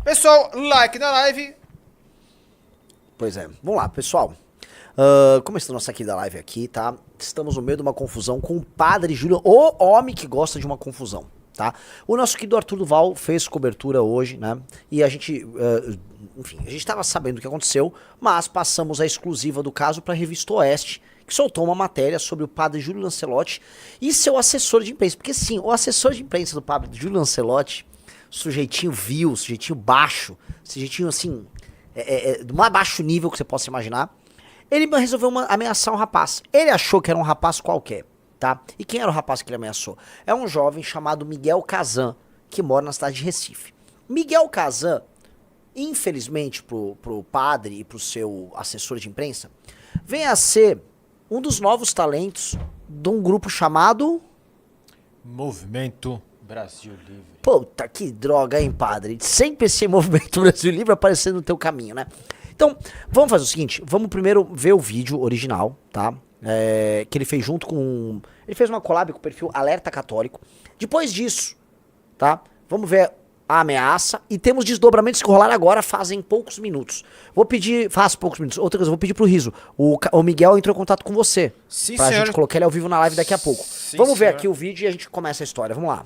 Pessoal, like na live. Pois é, vamos lá, pessoal. Começando nossa aqui da live aqui, tá? Estamos no meio de uma confusão com o Padre Júlio, o homem que gosta de uma confusão, tá? O nosso querido Arthur Duval fez cobertura hoje, né? E a gente, enfim, a gente tava sabendo o que aconteceu, mas passamos a exclusiva do caso pra Revista Oeste, que soltou uma matéria sobre o Padre Júlio Lancelotti e seu assessor de imprensa. Porque sim, o assessor de imprensa do Padre Júlio Lancelotti, sujeitinho vil, sujeitinho baixo, sujeitinho assim, do mais baixo nível que você possa imaginar, ele resolveu ameaçar um rapaz. Ele achou que era um rapaz qualquer, tá? E quem era o rapaz que ele ameaçou? É um jovem chamado Miguel Kazan, que mora na cidade de Recife. Miguel Kazan, infelizmente pro padre e pro seu assessor de imprensa, vem a ser um dos novos talentos de um grupo chamado Movimento Brasil Livre. Puta, que droga, hein, padre? Sempre esse Movimento Brasil Livre aparecendo no teu caminho, né? Então, vamos fazer o seguinte, vamos primeiro ver o vídeo original, tá? Que ele fez junto com... Ele fez uma collab com o perfil Alerta Católico. Depois disso, tá? Vamos ver a ameaça e temos desdobramentos que rolaram agora fazem poucos minutos. Vou pedir... Faz poucos minutos. Outra coisa, vou pedir pro Riso. O Miguel entrou em contato com você. Sim, pra senhor. gente colocar ele ao vivo na live daqui a pouco. Sim, Vamos ver senhor. aqui o vídeo e a gente começa a história. Vamos lá.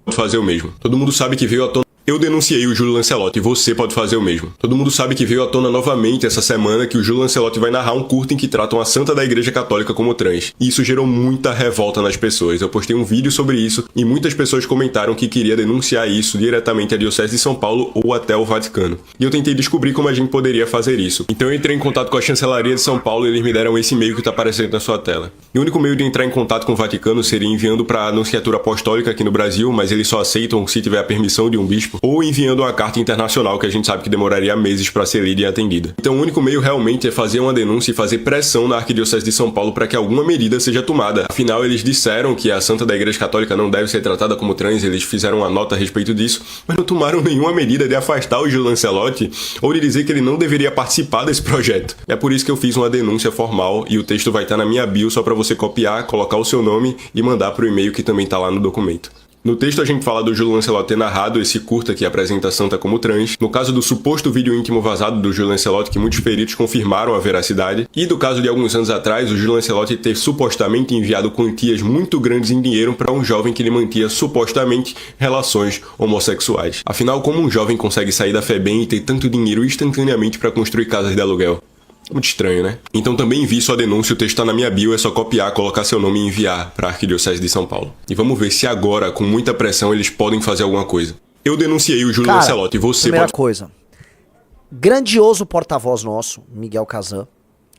Pode fazer o mesmo. Todo mundo sabe que veio à tona. Eu denunciei o Júlio Lancelotti e você pode fazer o mesmo. Todo mundo sabe que veio à tona novamente essa semana que o Júlio Lancelotti vai narrar um curta em que tratam a santa da Igreja Católica como trans. E isso gerou muita revolta nas pessoas. Eu postei um vídeo sobre isso e muitas pessoas comentaram que queria denunciar isso diretamente à Diocese de São Paulo ou até o Vaticano. E eu tentei descobrir como a gente poderia fazer isso. Então eu entrei em contato com a Chancelaria de São Paulo e eles me deram esse e-mail que está aparecendo na sua tela. E o único meio de entrar em contato com o Vaticano seria enviando para a Anunciatura Apostólica aqui no Brasil, mas eles só aceitam se tiver a permissão de um bispo, ou enviando uma carta internacional que a gente sabe que demoraria meses para ser lida e atendida. Então o único meio realmente é fazer uma denúncia e fazer pressão na Arquidiocese de São Paulo para que alguma medida seja tomada. Afinal, eles disseram que a santa da Igreja Católica não deve ser tratada como trans, eles fizeram uma nota a respeito disso, mas não tomaram nenhuma medida de afastar o Júlio Lancelotti ou de dizer que ele não deveria participar desse projeto. É por isso que eu fiz uma denúncia formal e o texto vai estar na minha bio só para você copiar, colocar o seu nome e mandar para o e-mail que também está lá no documento. No texto a gente fala do Júlio Lancelotti ter narrado esse curta que apresenta a santa como trans, no caso do suposto vídeo íntimo vazado do Júlio Lancelotti que muitos peritos confirmaram a veracidade, e do caso de alguns anos atrás o Júlio Lancelotti ter supostamente enviado quantias muito grandes em dinheiro para um jovem que lhe mantinha supostamente relações homossexuais. Afinal, como um jovem consegue sair da FEBEM e ter tanto dinheiro instantaneamente para construir casas de aluguel? Muito estranho, né? Então também envie sua denúncia, o texto tá na minha bio, é só copiar, colocar seu nome e enviar pra Arquidiocese de São Paulo. E vamos ver se agora, com muita pressão, eles podem fazer alguma coisa. Eu denunciei o Júlio Lancelotti e você primeira pode... coisa, grandioso porta-voz nosso, Miguel Kazan,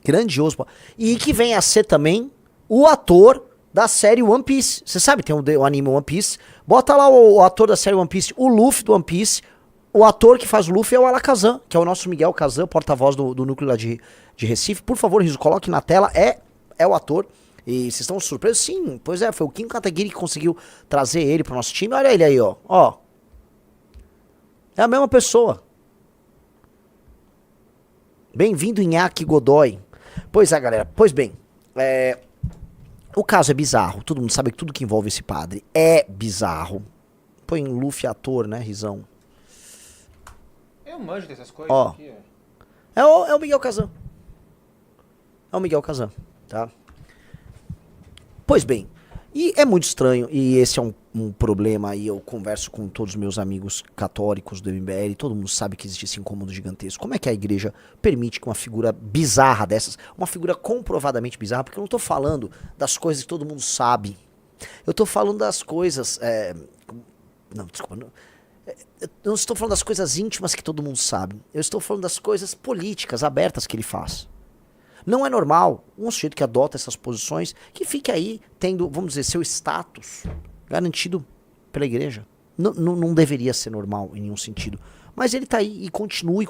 grandioso, e que vem a ser também o ator da série One Piece. Você sabe, tem o anime One Piece, bota lá o ator da série One Piece, o Luffy do One Piece. O ator que faz o Luffy é o Alakazam, que é o nosso Miguel Kazan, porta-voz do núcleo lá de Recife. Por favor, Riso, coloque na tela, é o ator. E vocês estão surpresos? Sim, pois é, foi o Kim Kataguiri que conseguiu trazer ele pro nosso time. Olha ele aí, ó. É a mesma pessoa. Bem-vindo, Inhaki Godoy. Pois é, galera, pois bem, o caso é bizarro. Todo mundo sabe que tudo que envolve esse padre é bizarro. Põe Luffy ator, né, Risão? Eu manjo dessas coisas Ó. aqui, ó. É o Miguel Kazan. É o Miguel Kazan, tá? Pois bem, e é muito estranho, e esse é um problema, e eu converso com todos os meus amigos católicos do MBL, todo mundo sabe que existe esse incômodo gigantesco. Como é que a igreja permite que uma figura bizarra dessas, uma figura comprovadamente bizarra, porque eu não tô falando das coisas que todo mundo sabe. Eu tô falando das coisas... Não, desculpa, não... Eu não estou falando das coisas íntimas que todo mundo sabe. Eu estou falando das coisas políticas, abertas que ele faz. Não é normal um sujeito que adota essas posições que fique aí tendo, vamos dizer, seu status garantido pela igreja. Não deveria ser normal em nenhum sentido. Mas ele tá aí e continua.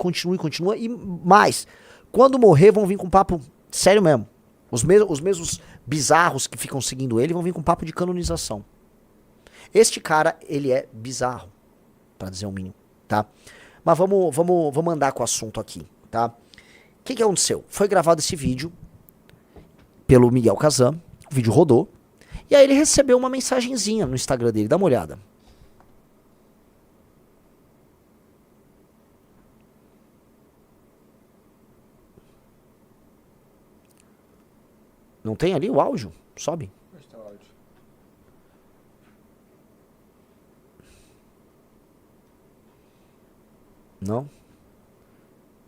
E mais, quando morrer vão vir com papo sério mesmo. Os mesmos bizarros que ficam seguindo ele vão vir com papo de canonização. Este cara, ele é bizarro, pra dizer o mínimo, tá? Mas vamos andar com o assunto aqui, tá? O que aconteceu? Foi gravado esse vídeo pelo Miguel Kazan, o vídeo rodou, e aí ele recebeu uma mensagenzinha no Instagram dele, dá uma olhada. Não tem ali o áudio? Sobe. Onde tá o áudio? Não?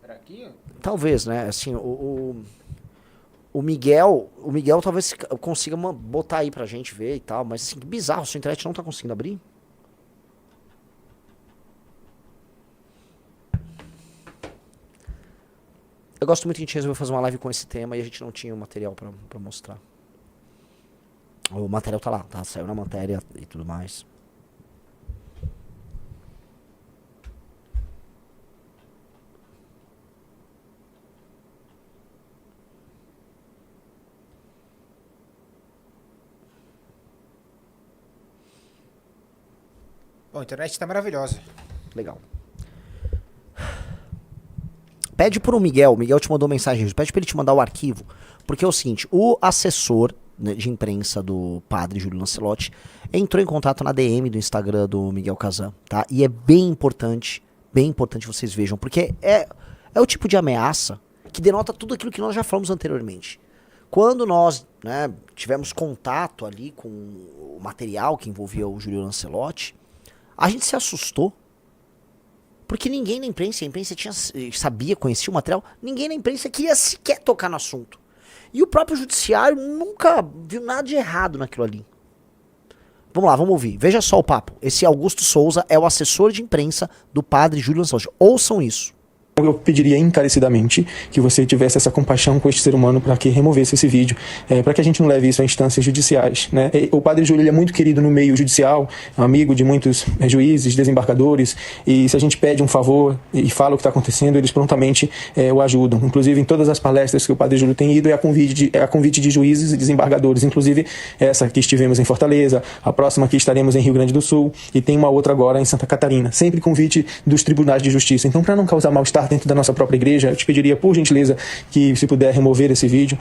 Era aqui? Talvez, né? Assim, o Miguel talvez consiga botar aí pra gente ver e tal, mas assim, que bizarro, sua internet não tá conseguindo abrir? Eu gosto muito que a gente resolveu fazer uma live com esse tema e a gente não tinha o material pra mostrar. O material tá lá, tá? Saiu na matéria e tudo mais. Bom, a internet tá maravilhosa. Legal. Pede pro Miguel, o Miguel te mandou mensagem, pede pra ele te mandar o arquivo, porque é o seguinte, o assessor, né, de imprensa do padre Júlio Lancelotti entrou em contato na DM do Instagram do Miguel Kazan, tá? E é bem importante vocês vejam, porque é o tipo de ameaça que denota tudo aquilo que nós já falamos anteriormente. Quando nós, né, tivemos contato ali com o material que envolvia o Júlio Lancelotti, a gente se assustou. Porque ninguém na imprensa, a imprensa sabia, conhecia o material, ninguém na imprensa queria sequer tocar no assunto. E o próprio judiciário nunca viu nada de errado naquilo ali. Vamos lá, vamos ouvir. Veja só o papo. Esse Augusto Souza é o assessor de imprensa do padre Júlio Lancelotti. Ouçam isso. Eu pediria encarecidamente que você tivesse essa compaixão com este ser humano para que removesse esse vídeo, para que a gente não leve isso a instâncias judiciais, né? O padre Júlio ele é muito querido no meio judicial, amigo de muitos juízes, desembargadores, e se a gente pede um favor e fala o que está acontecendo, eles prontamente o ajudam. Inclusive, em todas as palestras que o padre Júlio tem ido, é a convite de juízes e desembargadores, inclusive essa que estivemos em Fortaleza, a próxima que estaremos em Rio Grande do Sul, e tem uma outra agora em Santa Catarina. Sempre convite dos tribunais de justiça. Então, para não causar mal-estar dentro da nossa própria igreja, eu te pediria, por gentileza, que se puder remover esse vídeo,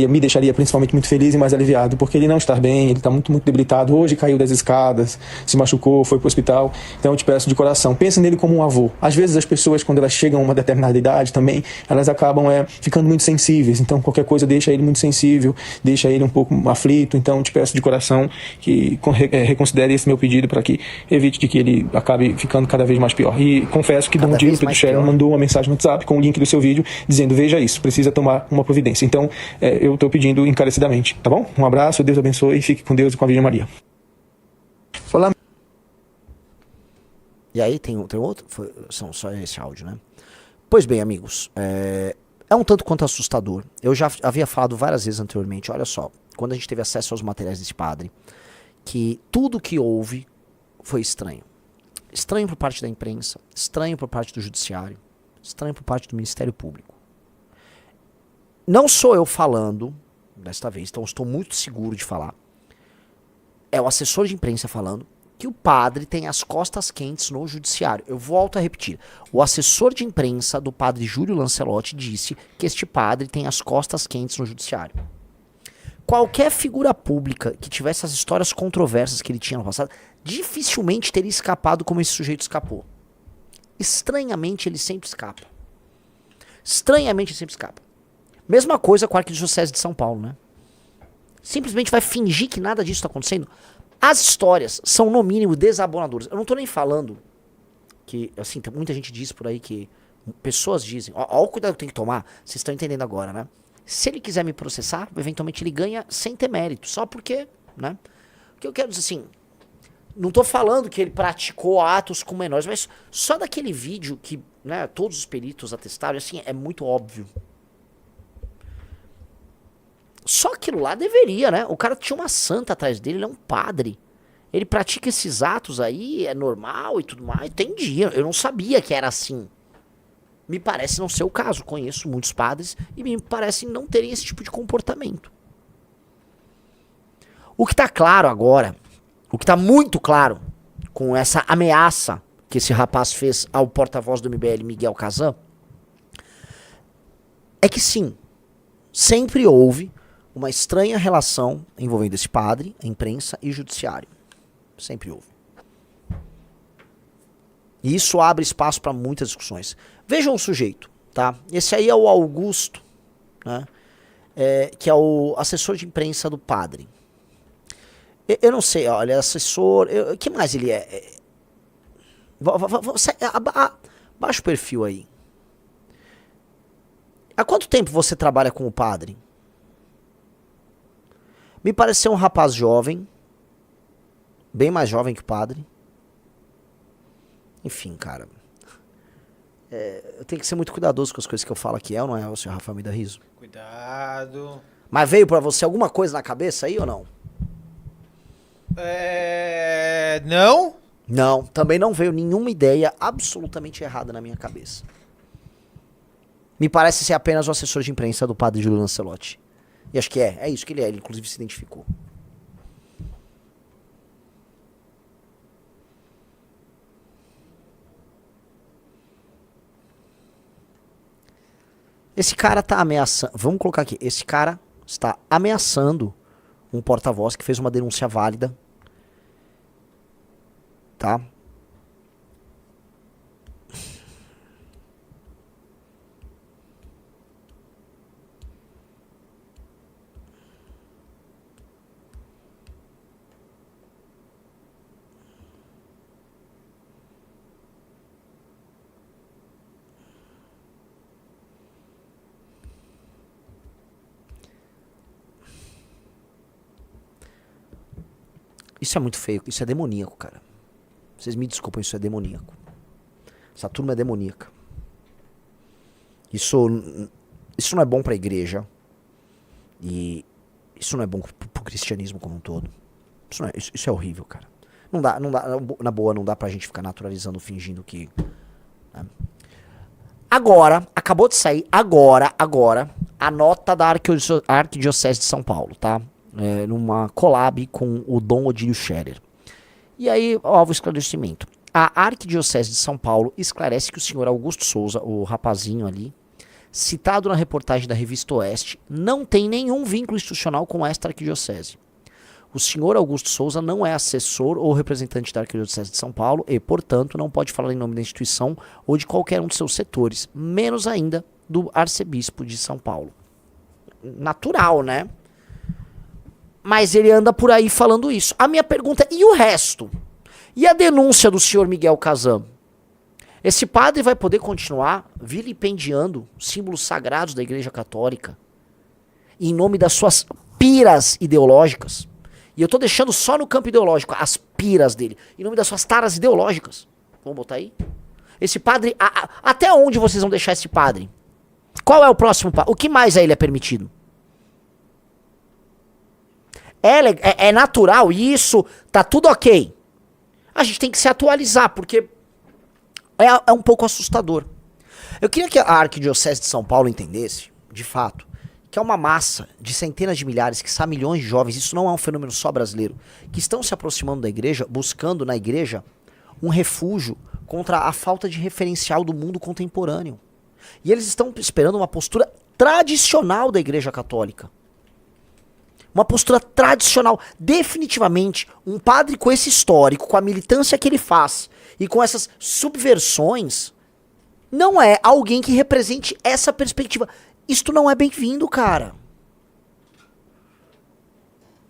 me deixaria principalmente muito feliz e mais aliviado, porque ele não está bem, ele está muito, muito debilitado. Hoje caiu das escadas, se machucou, foi para o hospital. Então eu te peço de coração, pense nele como um avô. Às vezes as pessoas, quando elas chegam a uma determinada idade também, elas acabam ficando muito sensíveis. Então qualquer coisa deixa ele muito sensível, deixa ele um pouco aflito. Então eu te peço de coração que reconsidere esse meu pedido para que evite de que ele acabe ficando cada vez mais pior. E confesso que Dom Diego Pedro Sharon mandou uma mensagem no WhatsApp com o link do seu vídeo dizendo: veja isso, precisa tomar uma providência. Então eu estou pedindo encarecidamente, tá bom? Um abraço, Deus abençoe e fique com Deus e com a Virgem Maria. Olá. E aí tem outro? São só esse áudio, né? Pois bem, amigos, é um tanto quanto assustador. Eu já havia falado várias vezes anteriormente, olha só, quando a gente teve acesso aos materiais desse padre, que tudo que houve foi estranho. Estranho por parte da imprensa, estranho por parte do judiciário, estranho por parte do Ministério Público. Não sou eu falando desta vez, então estou muito seguro de falar. É o assessor de imprensa falando que o padre tem as costas quentes no judiciário. Eu volto a repetir. O assessor de imprensa do padre Júlio Lancelotti disse que este padre tem as costas quentes no judiciário. Qualquer figura pública que tivesse as histórias controversas que ele tinha no passado, dificilmente teria escapado como esse sujeito escapou. Estranhamente, ele sempre escapa. Estranhamente, ele sempre escapa. Mesma coisa com a Arquidiocese de São Paulo, né? Simplesmente vai fingir que nada disso está acontecendo. As histórias são, no mínimo, desabonadoras. Eu não tô nem falando que, assim, muita gente diz por aí que... Pessoas dizem... Ó o cuidado que tem que tomar. Vocês estão entendendo agora, né? Se ele quiser me processar, eventualmente ele ganha sem ter mérito. Só porque, né? O que eu quero dizer assim... Não tô falando que ele praticou atos com menores, mas só daquele vídeo que, né, todos os peritos atestaram, assim, é muito óbvio. Só aquilo lá deveria, né? O cara tinha uma santa atrás dele, ele é um padre. Ele pratica esses atos aí, é normal e tudo mais. Entendi, eu não sabia que era assim. Me parece não ser o caso. Conheço muitos padres e me parecem não terem esse tipo de comportamento. O que tá claro agora... O que está muito claro com essa ameaça que esse rapaz fez ao porta-voz do MBL, Miguel Kazan, é que sim, sempre houve uma estranha relação envolvendo esse padre, a imprensa e o judiciário. Sempre houve. E isso abre espaço para muitas discussões. Vejam o sujeito, tá? Esse aí é o Augusto, né? que é o assessor de imprensa do padre. Eu não sei, olha, assessor... O que mais ele é? Baixa o perfil aí. Há quanto tempo você trabalha com o padre? Me pareceu um rapaz jovem, bem mais jovem que o padre. Enfim, cara. Eu tenho que ser muito cuidadoso com as coisas que eu falo aqui, ou não é, o senhor Rafael me dá riso? Cuidado. Mas veio pra você alguma coisa na cabeça aí ou não? Não? Não, também não veio nenhuma ideia absolutamente errada na minha cabeça. Me parece ser apenas o assessor de imprensa do padre Júlio Lancelotti. E acho que é isso que ele é, ele inclusive se identificou. Esse cara tá ameaçando, vamos colocar aqui, esse cara está ameaçando um porta-voz que fez uma denúncia válida, tá? Isso é muito feio, isso é demoníaco, cara. Vocês me desculpem, isso é demoníaco. Essa turma é demoníaca. Isso não é bom pra igreja. E isso não é bom pro cristianismo como um todo. Isso é horrível, cara. Não dá, na boa, não dá pra gente ficar naturalizando, fingindo que... Né? Agora, acabou de sair, agora, a nota da Arquidiocese de São Paulo, tá? Numa collab com o Dom Odílio Scherer. E aí, ó, o esclarecimento. A Arquidiocese de São Paulo esclarece que o senhor Augusto Souza, o rapazinho ali, citado na reportagem da Revista Oeste, não tem nenhum vínculo institucional com esta arquidiocese. O senhor Augusto Souza não é assessor ou representante da Arquidiocese de São Paulo e, portanto, não pode falar em nome da instituição ou de qualquer um de seus setores, menos ainda do arcebispo de São Paulo. Natural, né? Mas ele anda por aí falando isso. A minha pergunta é, e o resto? E a denúncia do senhor Miguel Kazan? Esse padre vai poder continuar vilipendiando símbolos sagrados da Igreja Católica em nome das suas piras ideológicas? E eu tô deixando só no campo ideológico as piras dele, em nome das suas taras ideológicas. Vamos botar aí? Esse padre, até onde vocês vão deixar esse padre? Qual é o próximo padre? O que mais a ele é permitido? É natural e isso tá tudo ok. A gente tem que se atualizar, porque é um pouco assustador. Eu queria que a Arquidiocese de São Paulo entendesse, de fato, que é uma massa de centenas de milhares, que são milhões de jovens, isso não é um fenômeno só brasileiro, que estão se aproximando da igreja, buscando na igreja um refúgio contra a falta de referencial do mundo contemporâneo. E eles estão esperando uma postura tradicional da Igreja Católica. Uma postura tradicional. Definitivamente, um padre com esse histórico, com a militância que ele faz e com essas subversões, não é alguém que represente essa perspectiva. Isto não é bem-vindo, cara.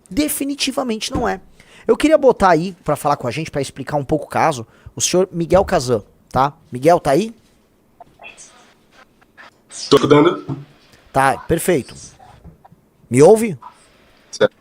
Definitivamente não é. Eu queria botar aí, pra falar com a gente, pra explicar um pouco o caso, o senhor Miguel Kazan, tá? Miguel, tá aí? Tô escutando? Tá, perfeito. Me ouve? Certo.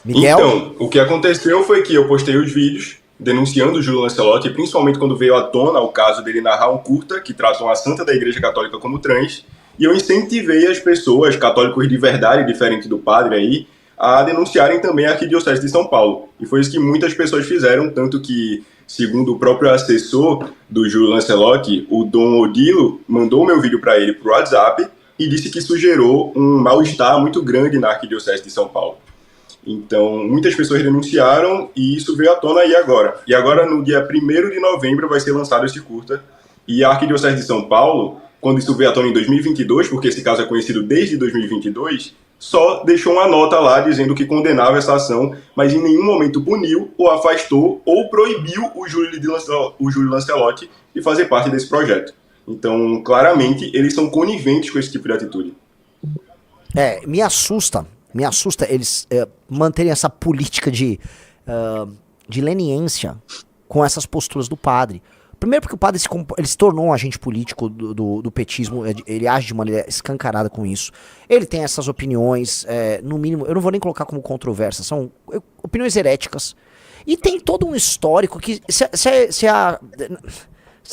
Miguel? Então, o que aconteceu foi que eu postei os vídeos denunciando o Júlio Lancelotti, principalmente quando veio à tona o caso dele narrar um curta que trata uma santa da Igreja Católica como trans, e eu incentivei as pessoas, católicos de verdade, diferente do padre aí, a denunciarem também a Arquidiocese de São Paulo. E foi isso que muitas pessoas fizeram, tanto que, segundo o próprio assessor do Júlio Lancelotti, o Dom Odilo, mandou meu vídeo para ele pro WhatsApp e disse que isso gerou um mal-estar muito grande na Arquidiocese de São Paulo. Então, muitas pessoas denunciaram e isso veio à tona aí agora. E agora, no dia 1º de novembro, vai ser lançado esse curta. E a Arquidiocese de São Paulo, quando isso veio à tona em 2022, porque esse caso é conhecido desde 2022, só deixou uma nota lá dizendo que condenava essa ação, mas em nenhum momento puniu, ou afastou, ou proibiu o Júlio Lancelotti de fazer parte desse projeto. Então, claramente, eles são coniventes com esse tipo de atitude. Me assusta eles manterem essa política de leniência com essas posturas do padre. Primeiro porque o padre ele se tornou um agente político do petismo, ele age de maneira escancarada com isso. Ele tem essas opiniões, no mínimo, eu não vou nem colocar como controvérsias, são opiniões heréticas. E tem todo um histórico que se a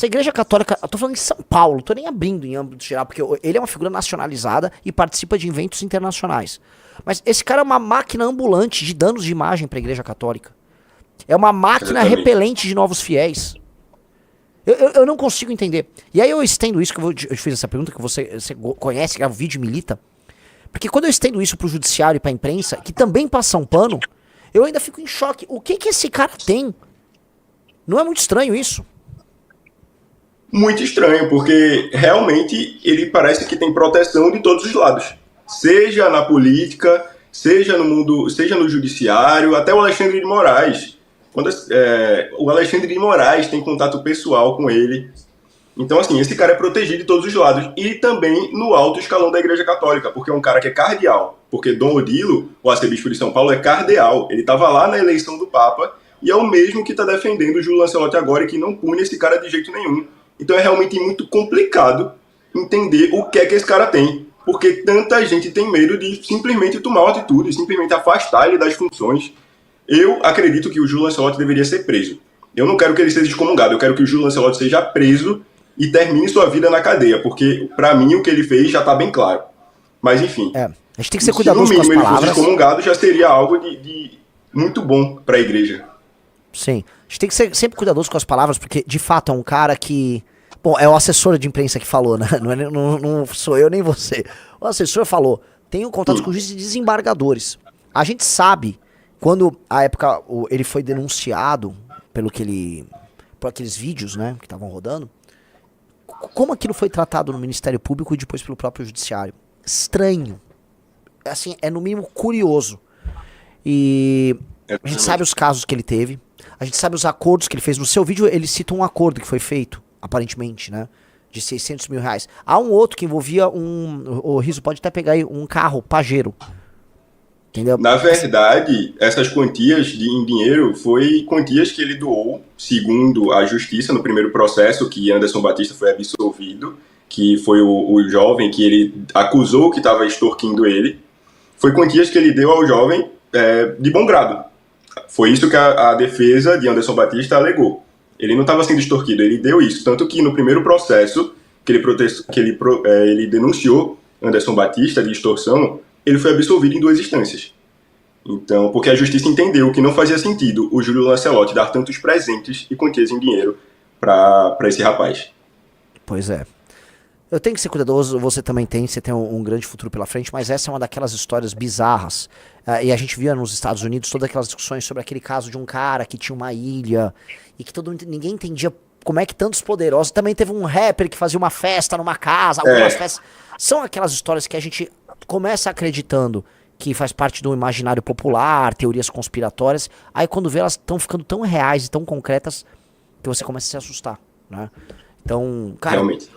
Igreja Católica, eu tô falando em São Paulo, tô nem abrindo em âmbito geral, porque ele é uma figura nacionalizada e participa de eventos internacionais. Mas esse cara é uma máquina ambulante de danos de imagem para a Igreja Católica. É uma máquina repelente de novos fiéis. Eu não consigo entender. E aí eu estendo isso, eu fiz essa pergunta, que você conhece, grava o vídeo e milita. Porque quando eu estendo isso pro judiciário e pra imprensa, que também passa um pano, eu ainda fico em choque. O que esse cara tem? Não é muito estranho isso? Muito estranho, porque realmente ele parece que tem proteção de todos os lados. Seja na política, seja no mundo, seja no judiciário, até o Alexandre de Moraes. O Alexandre de Moraes tem contato pessoal com ele. Então, assim, esse cara é protegido de todos os lados. E também no alto escalão da Igreja Católica, porque é um cara que é cardeal. Porque Dom Odilo, o arcebispo de São Paulo, é cardeal. Ele estava lá na eleição do Papa e é o mesmo que está defendendo o Júlio Lancelotti agora e que não pune esse cara de jeito nenhum. Então é realmente muito complicado entender o que é que esse cara tem. Porque tanta gente tem medo de simplesmente tomar uma atitude, simplesmente afastar ele das funções. Eu acredito que o Júlio Lancelotti deveria ser preso. Eu não quero que ele seja excomungado, eu quero que o Júlio Lancelotti seja preso e termine sua vida na cadeia, porque pra mim o que ele fez já tá bem claro. Mas enfim, a gente tem que ser cuidadoso com as se no mínimo ele palavras. fosse excomungado, já seria algo de muito bom pra igreja. Sim, a gente tem que ser sempre cuidadoso com as palavras, porque de fato é um cara que... Bom, é o assessor de imprensa que falou, né? Não sou eu nem você. O assessor falou, tenho contatos com juízes e desembargadores. A gente sabe, quando a época ele foi denunciado por aqueles vídeos, né, que estavam rodando, como aquilo foi tratado no Ministério Público e depois pelo próprio Judiciário. Estranho. Assim, é no mínimo curioso. E a gente sabe os casos que ele teve, a gente sabe os acordos que ele fez. No seu vídeo ele cita um acordo que foi feito, aparentemente, né, de 600 mil reais. Há um outro que envolvia o Riso pode até pegar aí, um carro Pajero. Entendeu? Na verdade, essas quantias em dinheiro foi quantias que ele doou, segundo a justiça, no primeiro processo que Anderson Batista foi absolvido, que foi o jovem que ele acusou que estava extorquindo ele. Foi quantias que ele deu ao jovem de bom grado. Foi isso que a defesa de Anderson Batista alegou. Ele não estava sendo extorquido, ele deu isso. Tanto que no primeiro processo que ele denunciou Anderson Batista de extorsão, ele foi absolvido em 2 instâncias. Então, porque a justiça entendeu que não fazia sentido o Júlio Lancelotti dar tantos presentes e quantias em dinheiro para esse rapaz. Pois é. Eu tenho que ser cuidadoso, você também tem, você tem um grande futuro pela frente, mas essa é uma daquelas histórias bizarras. E a gente via nos Estados Unidos todas aquelas discussões sobre aquele caso de um cara que tinha uma ilha e que ninguém entendia como é que tantos poderosos... Também teve um rapper que fazia uma festa numa casa, algumas festas. São aquelas histórias que a gente começa acreditando que faz parte do imaginário popular, teorias conspiratórias. Aí quando vê, elas estão ficando tão reais e tão concretas que você começa a se assustar, né? Então, cara... Realmente.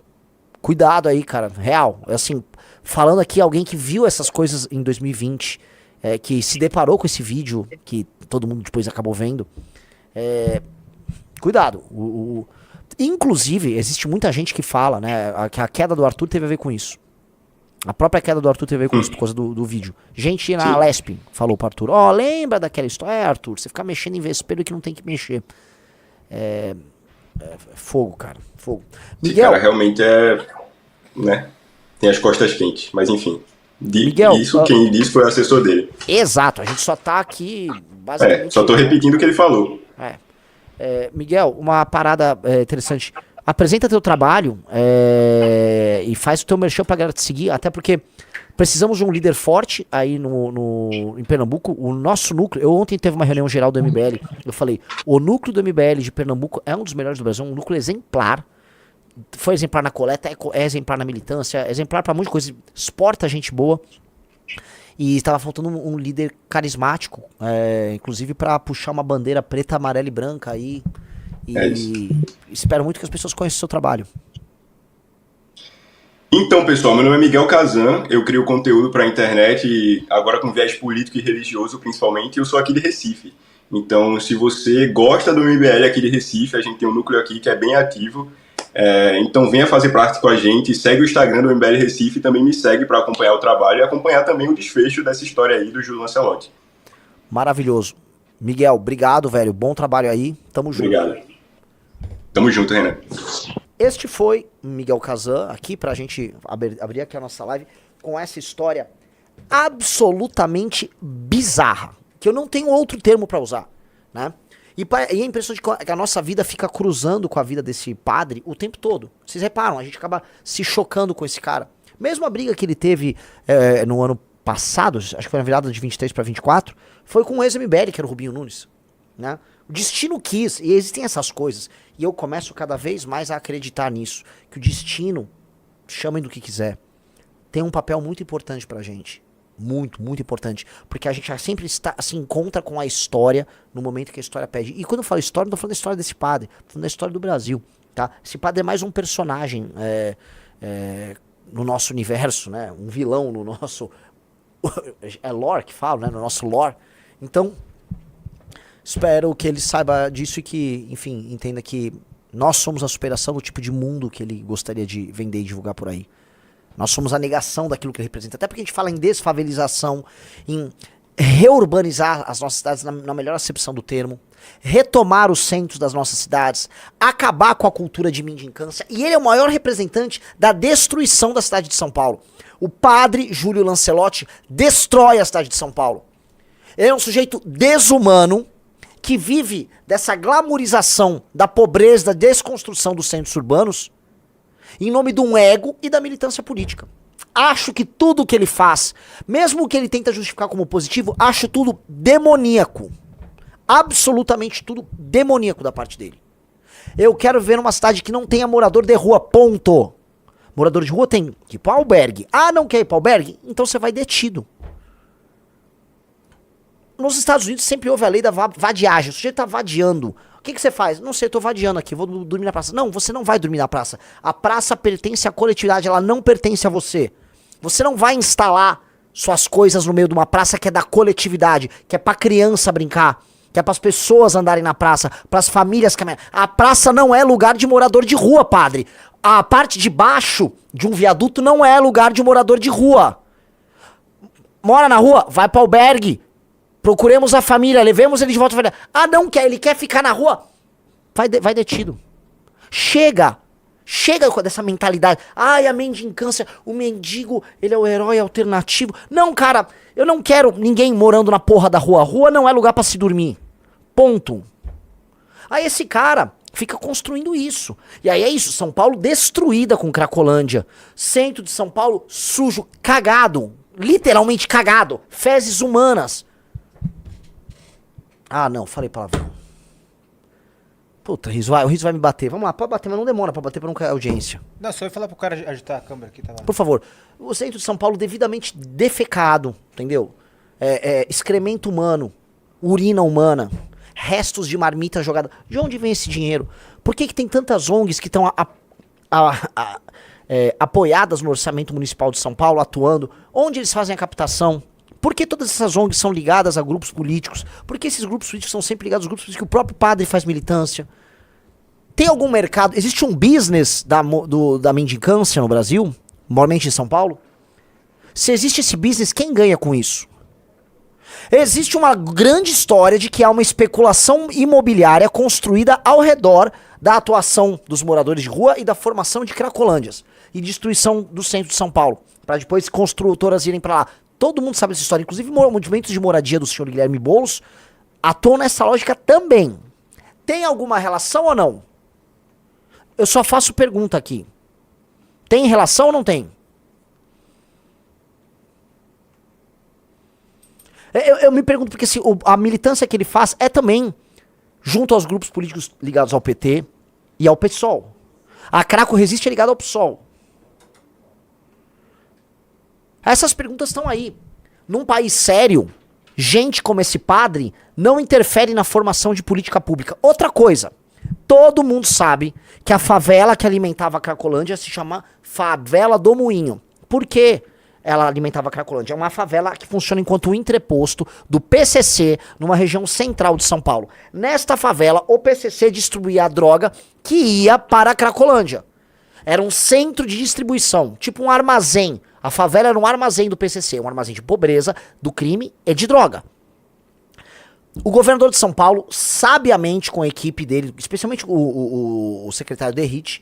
Cuidado aí, cara, real. Assim, falando aqui, alguém que viu essas coisas em 2020, que se deparou com esse vídeo, que todo mundo depois acabou vendo, cuidado. Inclusive, existe muita gente que fala, né, que a queda do Arthur teve a ver com isso. A própria queda do Arthur teve a ver com isso, por causa do vídeo. Gente na Lesp falou pro Arthur, lembra daquela história? Arthur, você fica mexendo em vespeiro que não tem que mexer. Fogo, cara, fogo. Miguel, Esse cara realmente né, tem as costas quentes, mas enfim. Miguel, Quem disse foi o assessor dele. Exato, a gente só tá aqui basicamente... Só tô repetindo o que ele falou. Miguel, uma parada interessante. Apresenta teu trabalho e faz o teu merchan pra galera te seguir, até porque precisamos de um líder forte aí em Pernambuco. O nosso núcleo, ontem teve uma reunião geral do MBL, eu falei, o núcleo do MBL de Pernambuco é um dos melhores do Brasil, um núcleo exemplar. Foi exemplar na coleta, é exemplar na militância, é exemplar pra muita coisa, exporta gente boa. E estava faltando um líder carismático, inclusive pra puxar uma bandeira preta, amarela e branca aí. E espero muito que as pessoas conheçam o seu trabalho. Então, pessoal, meu nome é Miguel Kazan, eu crio conteúdo para a internet, e agora com viés político e religioso principalmente, e eu sou aqui de Recife. Então, se você gosta do MBL aqui de Recife, a gente tem um núcleo aqui que é bem ativo, então venha fazer parte com a gente, segue o Instagram do MBL Recife e também me segue para acompanhar o trabalho e acompanhar também o desfecho dessa história aí do Júlio Lancelotti. Maravilhoso. Miguel, obrigado, velho. Bom trabalho aí. Tamo junto. Obrigado. Tamo junto, Renan. Este foi Miguel Kazan, aqui pra gente abrir aqui a nossa live com essa história absolutamente bizarra, que eu não tenho outro termo pra usar, né? E a impressão de que a nossa vida fica cruzando com a vida desse padre o tempo todo. Vocês reparam, a gente acaba se chocando com esse cara. Mesmo a briga que ele teve no ano passado, acho que foi na virada de 23 pra 24, foi com o ex-MBL, que era o Rubinho Nunes, né? O destino quis, e existem essas coisas, e eu começo cada vez mais a acreditar nisso, que o destino, chamem do que quiser, tem um papel muito importante pra gente. Muito, muito importante. Porque a gente sempre se encontra com a história no momento que a história pede. E quando eu falo história, não tô falando da história desse padre, tô falando da história do Brasil, tá? Esse padre é mais um personagem no nosso universo, né? Um vilão no nosso... É lore que falo, né? No nosso lore. Então... espero que ele saiba disso e que, enfim, entenda que nós somos a superação do tipo de mundo que ele gostaria de vender e divulgar por aí. Nós somos a negação daquilo que ele representa. Até porque a gente fala em desfavelização, em reurbanizar as nossas cidades na melhor acepção do termo, retomar os centros das nossas cidades, acabar com a cultura de mendicância. E ele é o maior representante da destruição da cidade de São Paulo. O padre Júlio Lancelotti destrói a cidade de São Paulo. Ele é um sujeito desumano, que vive dessa glamorização da pobreza, da desconstrução dos centros urbanos, em nome de um ego e da militância política. Acho que tudo que ele faz, mesmo que ele tenta justificar como positivo, acho tudo demoníaco. Absolutamente tudo demoníaco da parte dele. Eu quero ver uma cidade que não tenha morador de rua, ponto. Morador de rua tem que ir para albergue. Ah, não quer ir para albergue? Então você vai detido. Nos Estados Unidos sempre houve a lei da vadiagem. O sujeito tá vadiando. O que você faz? Não sei, eu tô vadiando aqui, vou dormir na praça. Não, você não vai dormir na praça. A praça pertence à coletividade, ela não pertence a você. Você não vai instalar suas coisas no meio de uma praça que é da coletividade, que é pra criança brincar, que é pras pessoas andarem na praça, pras famílias caminharem. A praça não é lugar de morador de rua, padre. A parte de baixo de um viaduto não é lugar de morador de rua. Mora na rua? Vai pro albergue. Procuremos a família, levemos ele de volta. Ah, não quer, ele quer ficar na rua. Vai detido. Chega dessa mentalidade. Ai, a mendicância, o mendigo, ele é o herói alternativo. Não, cara, eu não quero ninguém morando na porra da rua. A rua não é lugar pra se dormir. Ponto. Aí esse cara fica construindo isso. E aí é isso, São Paulo destruída com Cracolândia. Centro de São Paulo sujo, cagado. Literalmente cagado. Fezes humanas. Ah, não, falei palavrão. Puta, o Riso vai me bater. Vamos lá, pode bater, mas não demora pra bater pra não cair a audiência. Não, só ia falar pro cara agitar a câmera aqui, tá lá. Por favor, o centro de São Paulo devidamente defecado, entendeu? Excremento humano, urina humana, restos de marmita jogada. De onde vem esse dinheiro? Por que tem tantas ONGs que estão apoiadas no orçamento municipal de São Paulo, atuando? Onde eles fazem a captação? Por que todas essas ONGs são ligadas a grupos políticos? Por que esses grupos políticos são sempre ligados aos grupos políticos que o próprio padre faz militância? Tem algum mercado? Existe um business da mendicância no Brasil? Normalmente em São Paulo? Se existe esse business, quem ganha com isso? Existe uma grande história de que há uma especulação imobiliária construída ao redor da atuação dos moradores de rua e da formação de cracolândias e destruição do centro de São Paulo, para depois construtoras irem para lá. Todo mundo sabe essa história, inclusive movimentos de moradia do senhor Guilherme Boulos atuam nessa lógica também. Tem alguma relação ou não? Eu só faço pergunta aqui. Tem relação ou não tem? Eu me pergunto porque assim, a militância que ele faz é também junto aos grupos políticos ligados ao PT e ao PSOL. A Craco Resiste é ligada ao PSOL. Essas perguntas estão aí. Num país sério, gente como esse padre não interfere na formação de política pública. Outra coisa, Todo mundo sabe que a favela que alimentava a Cracolândia se chama Favela do Moinho. Por quê? Ela alimentava a Cracolândia. É uma favela que funciona enquanto entreposto do PCC numa região central de São Paulo. Nesta favela, o PCC distribuía a droga que ia para a Cracolândia. Era um centro de distribuição, tipo um armazém. A favela era um armazém do PCC, um armazém de pobreza, do crime e de droga. O governador de São Paulo, sabiamente com a equipe dele, especialmente o secretário Derrite,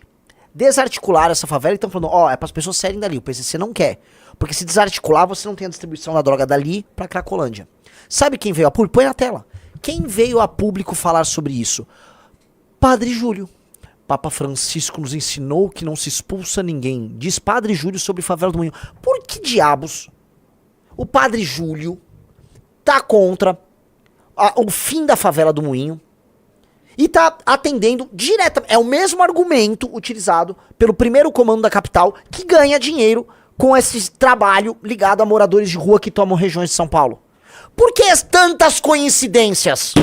desarticularam essa favela e estão falando, ó, é para as pessoas saírem dali, o PCC não quer. Porque se desarticular, você não tem a distribuição da droga dali pra Cracolândia. Sabe quem veio a público? Põe na tela. Quem veio a público falar sobre isso? Padre Júlio. Papa Francisco nos ensinou que não se expulsa ninguém. Diz Padre Júlio sobre Favela do Moinho. Por que diabos o Padre Júlio tá contra o fim da Favela do Moinho e tá atendendo diretamente? É o mesmo argumento utilizado pelo primeiro comando da capital que ganha dinheiro com esse trabalho ligado a moradores de rua que tomam regiões de São Paulo. Por que tantas coincidências?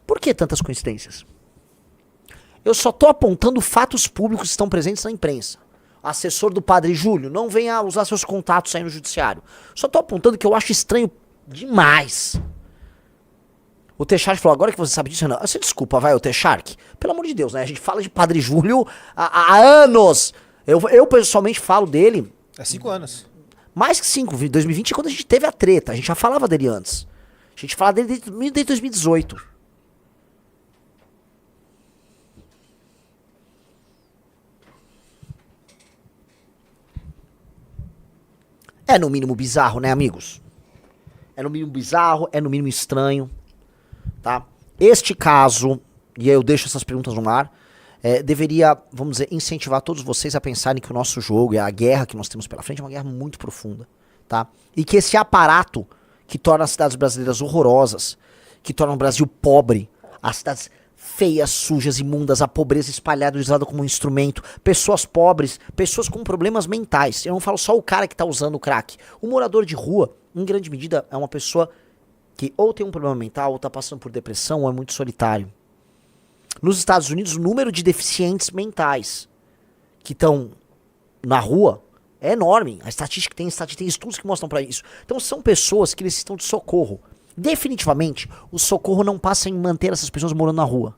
Por que tantas coincidências? Eu só tô apontando fatos públicos que estão presentes na imprensa. Assessor do Padre Júlio, não venha usar seus contatos aí no judiciário. Só tô apontando que eu acho estranho demais. O T-Shark falou, agora que você sabe disso, Renan, você desculpa, vai, o T-Shark? Pelo amor de Deus, né? A gente fala de Padre Júlio há anos. Eu pessoalmente falo dele... É 5 anos. Mais que 5. 2020 é quando a gente teve a treta. A gente já falava dele antes. A gente fala dele desde 2018. É no mínimo bizarro, né, amigos? É no mínimo bizarro, é no mínimo estranho, tá? Este caso, e aí eu deixo essas perguntas no ar, deveria, vamos dizer, incentivar todos vocês a pensarem que o nosso jogo e a guerra que nós temos pela frente é uma guerra muito profunda, tá? E que esse aparato que torna as cidades brasileiras horrorosas, que torna o Brasil pobre, as cidades feias, sujas, imundas, a pobreza espalhada, usada como um instrumento, pessoas pobres, pessoas com problemas mentais. Eu não falo só o cara que tá usando o crack. O morador de rua, em grande medida, é uma pessoa que ou tem um problema mental, ou tá passando por depressão, ou é muito solitário. Nos Estados Unidos, o número de deficientes mentais que estão na rua é enorme. A estatística tem estudos que mostram pra isso. Então são pessoas que necessitam de socorro. Definitivamente, o socorro não passa em manter essas pessoas morando na rua.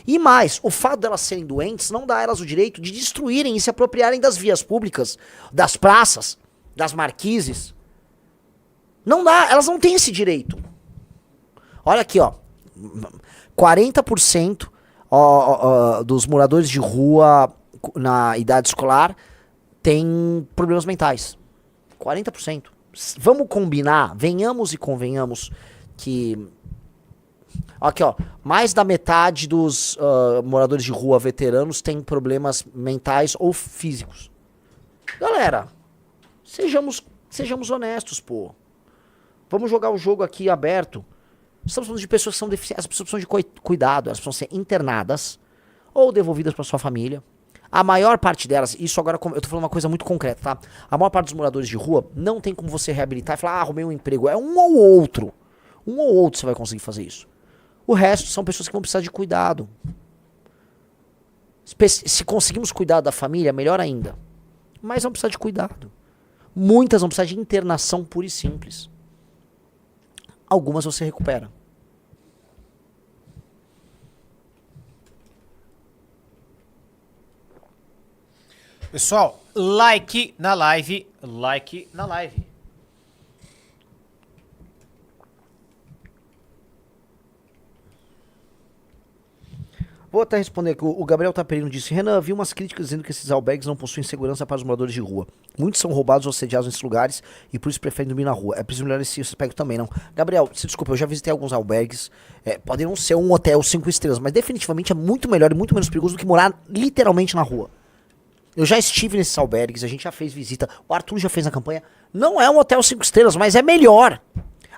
E mais, o fato delas serem doentes não dá a elas o direito de destruírem e se apropriarem das vias públicas, das praças, das marquises. Não dá, elas não têm esse direito. Olha aqui, ó. 40% dos moradores de rua na idade escolar têm problemas mentais. 40%. Vamos combinar, venhamos e convenhamos que... Aqui, ó. Mais da metade dos moradores de rua veteranos têm problemas mentais ou físicos. Galera, sejamos honestos, pô. Vamos jogar o jogo aqui aberto. Estamos falando de pessoas que são deficientes, as pessoas precisam de cuidado, elas precisam ser internadas ou devolvidas para sua família. A maior parte delas, isso agora eu tô falando uma coisa muito concreta, tá? A maior parte dos moradores de rua não tem como você reabilitar e falar, arrumei um emprego. É um ou outro. Um ou outro você vai conseguir fazer isso. O resto são pessoas que vão precisar de cuidado. Se conseguimos cuidar da família, melhor ainda. Mas vão precisar de cuidado. Muitas vão precisar de internação pura e simples. Algumas você recupera. Pessoal, like na live. Like na live. Vou até responder aqui. O Gabriel Taperino disse: Renan, vi umas críticas dizendo que esses albergues não possuem segurança para os moradores de rua. Muitos são roubados ou assediados nesses lugares e por isso preferem dormir na rua. É preciso melhorar esse aspecto também, não? Gabriel, se desculpa, eu já visitei alguns albergues. Podem não ser um hotel 5 estrelas, mas definitivamente é muito melhor e muito menos perigoso do que morar literalmente na rua. Eu já estive nesses albergues, a gente já fez visita, o Arthur já fez na campanha. Não é um hotel 5 estrelas, mas é melhor.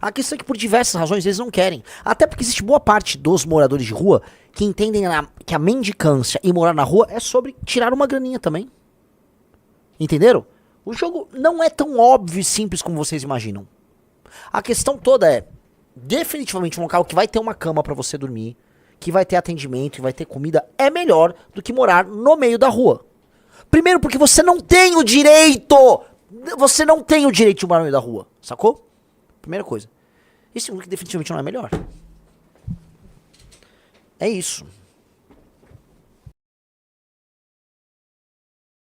A questão é que por diversas razões eles não querem. Até porque existe boa parte dos moradores de rua que entendem que a mendicância e morar na rua é sobre tirar uma graninha também. Entenderam? O jogo não é tão óbvio e simples como vocês imaginam. A questão toda é definitivamente um local que vai ter uma cama pra você dormir, que vai ter atendimento, que vai ter comida, é melhor do que morar no meio da rua. Primeiro porque você não tem o direito, você não tem o direito de morar no meio da rua, sacou? Primeira coisa. E segundo que definitivamente não é melhor. É isso.